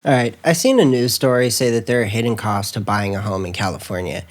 All right, I seen a news story say that there are hidden costs to buying a home in California.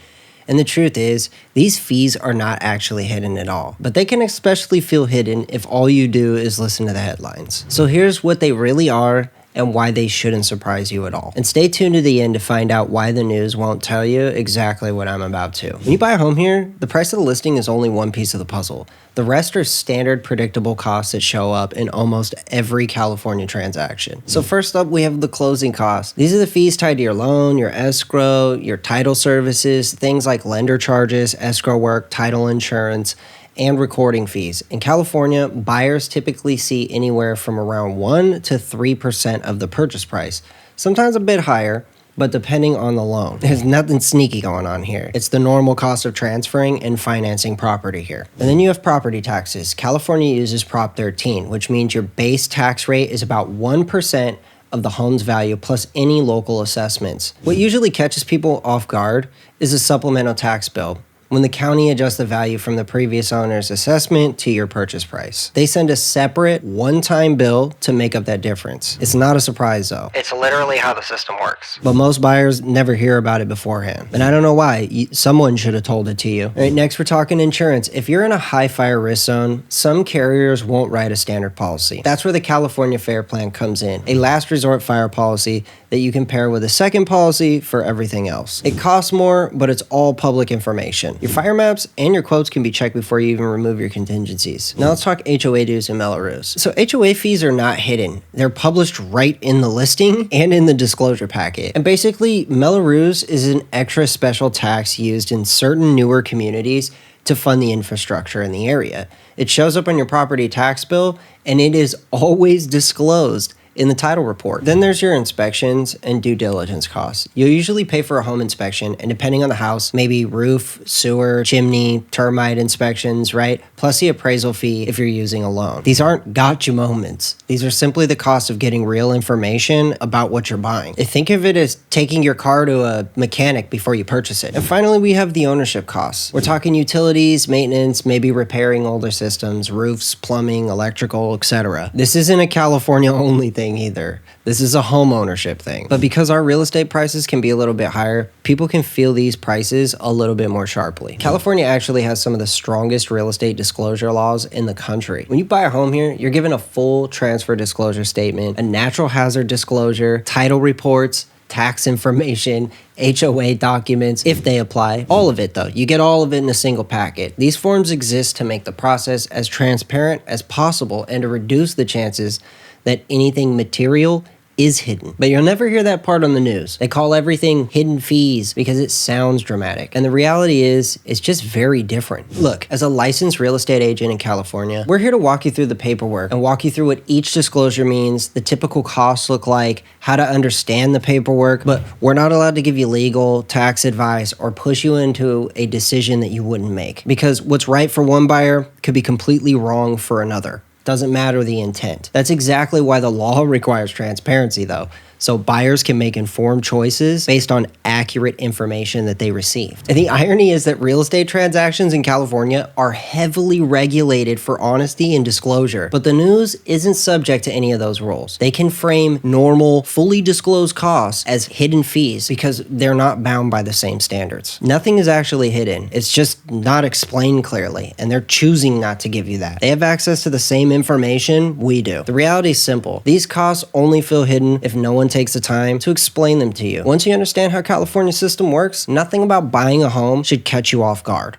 And the truth is, these fees are not actually hidden at all. But they can especially feel hidden if all you do is listen to the headlines. So here's what they really are and why they shouldn't surprise you at all. And stay tuned to the end to find out why the news won't tell you exactly what I'm about to. When you buy a home here, the price of the listing is only one piece of the puzzle. The rest are standard predictable costs that show up in almost every California transaction. So first up, we have the closing costs. These are the fees tied to your loan, your escrow, your title services, things like lender charges, escrow work, title insurance, and recording fees. In California, buyers typically see anywhere from around 1 to 3% of the purchase price, sometimes a bit higher, but depending on the loan. There's nothing sneaky going on here. It's the normal cost of transferring and financing property here. And then you have property taxes. California uses Prop 13, which means your base tax rate is about 1% of the home's value plus any local assessments. What usually catches people off guard is a supplemental tax bill, when the county adjusts the value from the previous owner's assessment to your purchase price. They send a separate one-time bill to make up that difference. It's not a surprise though. It's literally how the system works. But most buyers never hear about it beforehand. And I don't know why. Someone should have told it to you. All right, next we're talking insurance. If you're in a high fire risk zone, some carriers won't write a standard policy. That's where the California Fair Plan comes in, a last resort fire policy that you can pair with a second policy for everything else. It costs more, but it's all public information. Your fire maps and your quotes can be checked before you even remove your contingencies. Now let's talk HOA dues and Melrose. So HOA fees are not hidden. They're published right in the listing and in the disclosure packet. And basically, Melrose is an extra special tax used in certain newer communities to fund the infrastructure in the area. It shows up on your property tax bill, and it is always disclosed in the title report. Then there's your inspections and due diligence costs. You'll usually pay for a home inspection, and depending on the house, maybe roof, sewer, chimney, termite inspections, right? Plus the appraisal fee if you're using a loan. These aren't gotcha moments. These are simply the cost of getting real information about what you're buying. Think of it as taking your car to a mechanic before you purchase it. And finally, we have the ownership costs. We're talking utilities, maintenance, maybe repairing older systems, roofs, plumbing, electrical, etc. This isn't a California only thing either. This is a home ownership thing. But because our real estate prices can be a little bit higher, people can feel these prices a little bit more sharply. California actually has some of the strongest real estate disclosure laws in the country. When you buy a home here, you're given a full transfer disclosure statement, a natural hazard disclosure, title reports, tax information, HOA documents, if they apply. All of it though. You get all of it in a single packet. These forms exist to make the process as transparent as possible and to reduce the chances that anything material is hidden. But you'll never hear that part on the news. They call everything hidden fees because it sounds dramatic. And the reality is, it's just very different. Look, as a licensed real estate agent in California, we're here to walk you through the paperwork and walk you through what each disclosure means, the typical costs look like, how to understand the paperwork, but we're not allowed to give you legal, tax advice, or push you into a decision that you wouldn't make. Because what's right for one buyer could be completely wrong for another. Doesn't matter the intent. That's exactly why the law requires transparency though, so buyers can make informed choices based on accurate information that they received. And the irony is that real estate transactions in California are heavily regulated for honesty and disclosure, but the news isn't subject to any of those rules. They can frame normal, fully disclosed costs as hidden fees because they're not bound by the same standards. Nothing is actually hidden. It's just not explained clearly, and they're choosing not to give you that. They have access to the same information we do. The reality is simple. These costs only feel hidden if no one takes the time to explain them to you. Once you understand how California's system works, nothing about buying a home should catch you off guard.